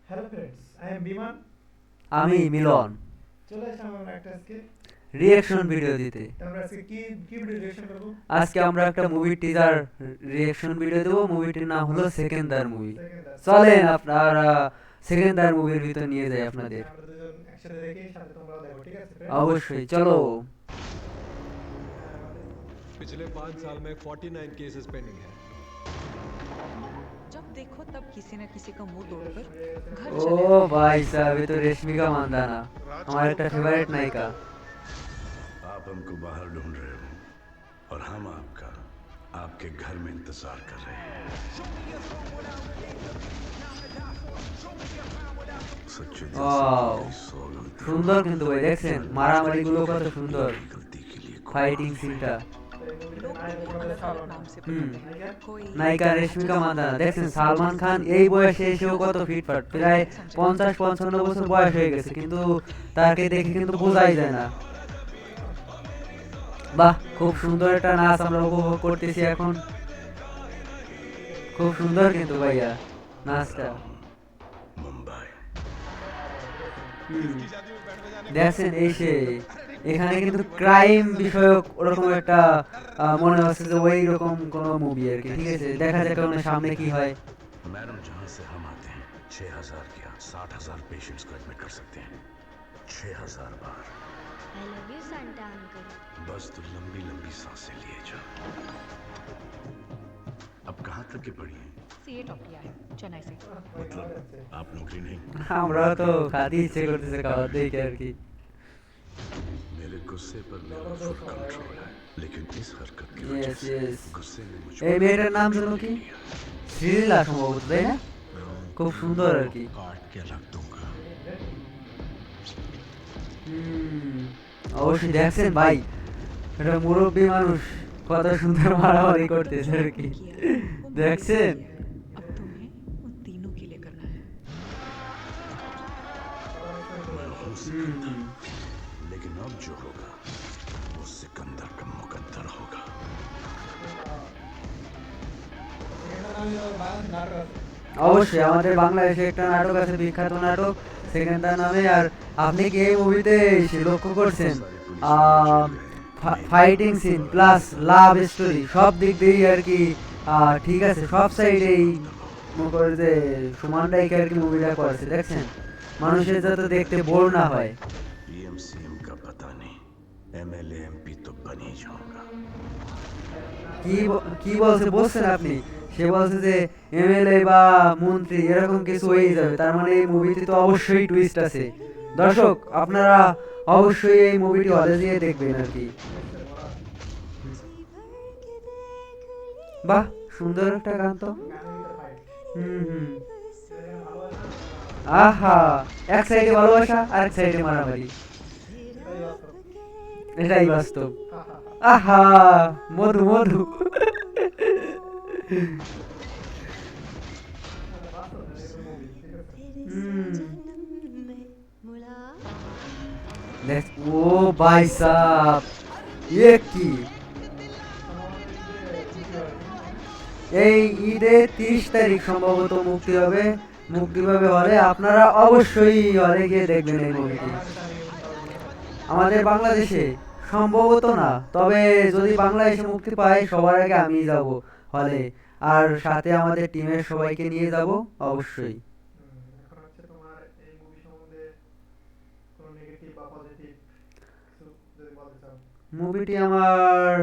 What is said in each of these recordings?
Hello friends, I am বিমান। আমি মিলন। চলে আসলাম আমরা একটা আজকে। রিঅ্যাকশন ভিডিও দিতে। তো আমরা আজকে কি কি ভিডিও রিঅ্যাকশন করব? আজকে আমরা একটা মুভির টিজার রিঅ্যাকশন ভিডিও দেবো। মুভিটির নাম হলো সেকেন্দার মুভি। সেকেন্ডার। চলেন আপনারা সেকেন্দার মুভির ভিতর নিয়ে যাই আপনাদের। আমরা দুজন একসাথে দেখি, সাথে তোমরাও দেখো, ঠিক আছে ফ্রেন্ড? অবশ্যই চলো। पिछले 5 साल में 49 केसेस पेंडिंग है। जब देखो तब किसी न किसी का मुंह तोड़कर घर ও चले आते हैं। ভাই সাহেব, এ তো রেশমিকা মান্দানা, আমার একটা ফেভারিট নায়িকা। आप हमको बाहर ढूंढ रहे हो और हम आपका आपके घर में इंतजार कर रहे हैं। सच्चे दिल से वाओ, मेरी 100 गलतियों সুন্দর কিন্তু ভাই, দেখছেন মারামারি গুলো কত সুন্দর, की गलती के लिए ফাইটিং সিনটা। এই মুভিতে लोग নায়ক उन्हें আমাদের अलग अलग সালমান नाम से হুম। बुलाते हैं। कोई নায়িকা রেশমিকা মান্দানা, দেখছেন সালমান খান এই বয়সে এসেও কত ফিটফাট, প্রায় 50-55 বছর বয়স হয়ে গেছে, কিন্তু তাকে দেখে কিন্তু বোঝাই যায় না। বাহ, খুব সুন্দর একটা নাচ আমরা উপভোগ করতেছি এখন। খুব সুন্দর কিন্তু ভাইয়া নাচটা। मुंबई হুম। দেখছেন এই সে এখানে কিন্তু ক্রাইম বিষয়ক ওরকম একটা মনে হচ্ছে যে ওই রকম কোনো মুভি আর কি। ঠিক আছে, দেখা যাক ওনার সামনে কি হয়। मैडम, जहाँ से हम आते हैं 6,000 क्या 60,000 पेशेंट्स को एडमिट कर सकते हैं 6,000 बार। I love you Santa uncle. बस तो लंबी लंबी सांसें लिए जा। अब कहाँ तक के पड़ी हैं? सीए टॉप किया है चेन्नई से। मतलब आप नौकरी नहीं? আমরাও তো খাতে ইচ্ছে করতেছে খাওয়া দেখে আর কি। मेरे गुस्से पर मेरा फुल कंट्रोल है, लेकिन इस हरकत की Yes, वजह से yes. गुस्से में मुझ এই पर মেয়েটার নাম জানো কি? শ্রীলীলা সম্ভবত, তাই না? খুব সুন্দর আর কি। काट के रख दूंगा। হুম, অবশ্যই দেখছেন ভাই, এটা মুরব্বী মানুষ কত সুন্দর মারামারি করতেছে আর কি। দেখছেন? अब तुम्हें उन तीनों के लिए करना है। मैं हूँ सिकंदर, लेकिन अब जो होगा वो सिकंदर का मुकद्दर होगा। সেকেন্ডার নামে বাংলাদেশ নাটক আছে। অবশ্যই আমাদের বাংলাদেশে একটা নাটক আছে, বিখ্যাত নাটক সেকেন্দার নামে। আর আপনি কি এই মুভিতে লক্ষ্য করছেন fighting scene plus love story সব দিক দিয়েই আর কি ঠিক আছে, সব সাইডেই মনে করে যে সমান রাইখে আর কি মুভিটা করেছে। দেখছেন, মানুষের যাতে দেখতে বোর না হয়। पीएमसीएम का पता नहीं, एमएलए एमपी तो बन ही जाऊंगा। কি বলছে বুঝছেন আপনি? সে বলছে যে এমএলএ বা মন্ত্রী এরকম কিছু হয়ে যাবে, তার মানে এই মুভিতে তো অবশ্যই টুইস্ট আছে। দর্শক আপনারা অবশ্যই এই মুভিটি হলে গিয়ে দেখবেন আর কি। বাহ, সুন্দর একটা গান তো। হুম হুম। আহা, এক সাইডে ভালোবাসা আর এক সাইডে মারামারি, এটাই বাস্তব। আহা, মধু মধু। হুম। ও ভাই সাব, ये কি? এই ঈদে 30 তারিখ সম্ভবত মুক্তি হবে, মুক্তি পাবে হলে। আপনারা অবশ্যই হলে গিয়ে দেখবেন এই মুভিটি। আমাদের বাংলাদেশে সম্ভবত না, তবে যদি বাংলাদেশে মুক্তি পায় সবার আগে আমি যাব হলে, আর সাথে আমাদের টিমের সবাইকে নিয়ে যাব অবশ্যই। এখন হচ্ছে তোমার এই মুভি সম্বন্ধে কোনো নেগেটিভ বা পজিটিভ কিছু যদি বলতে চাও। মুভিটি আমার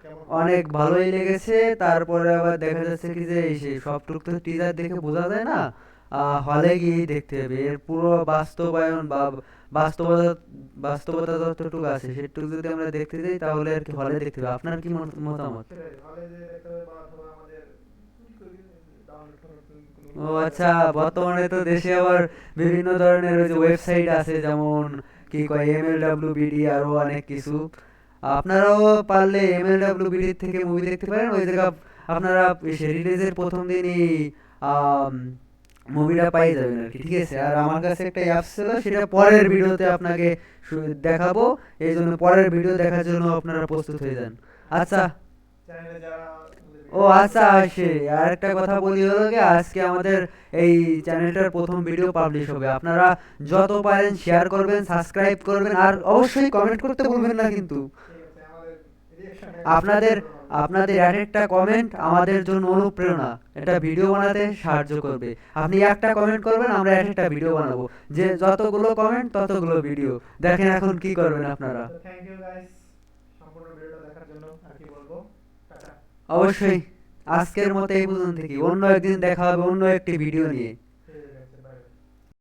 কেমন? অনেক ভালোই লেগেছে। তারপরে আবার দেখা যাচ্ছে কি যে এই সেই সবটুক তো টিজার দেখে বোঝা যায় না, হলে গিয়ে দেখতে হবে। এর পুরো বাস্তবায়ন বা বাস্তবতা বাস্তবতা যতটুকু আছে সেটুকু যদি আমরা দেখতে যাই তাহলে আর কি হলে দেখতে হবে। আপনার কি মতামত? সেটাই, হলে যে দেখতে হবে বা অথবা আমাদের ডাউনলোড করার ও কোনো আচ্ছা, বর্তমানে তো দেশে আবার বিভিন্ন ধরনের ওই যে ওয়েবসাইট আছে, যেমন কি কয় MLWBD আরো অনেক কিছু। আপনারাও পারলে MLWBD থেকে মুভি দেখতে পারেন। ওই জায়গা আপনারা রিলিজের প্রথম দিনই মুভিটা পাই যাবেন আর কি। ঠিক আছে, আর আমার কাছে একটা অ্যাপস ছিল, সেটা পরের ভিডিওতে আপনাকে দেখাবো। এই জন্য পরের ভিডিও দেখার জন্য আপনারা প্রস্তুত হয়ে যান। আচ্ছা, চ্যানেলে যারা আমাদের ও আচ্ছা, সে আর একটা কথা বলি হলো কি, আজকে আমাদের এই চ্যানেলটার প্রথম ভিডিও পাবলিশ হবে। আপনারা যত পারেন শেয়ার করবেন, সাবস্ক্রাইব করবেন, আর অবশ্যই কমেন্ট করতে ভুলবেন না কিন্তু। ঠিক আছে, আমাদের রিঅ্যাকশন আপনাদের আপনাদের এক একটা কমেন্ট আমাদের জন্য অনুপ্রেরণা, এটা ভিডিও বানাতে সাহায্য করবে। আপনি একটা কমেন্ট করবেন, আমরা এক একটা ভিডিও বানাবো, যে যতগুলো কমেন্ট ততগুলো ভিডিও। দেখেন এখন কি করবেন আপনারা। থ্যাংক ইউ গাইস সম্পূর্ণ ভিডিওটা দেখার জন্য। আর কি বলবো, টাটা। অবশ্যই আজকের মতো এই পর্যন্ত, অন্য একদিন দেখা হবে অন্য একটি ভিডিও নিয়ে।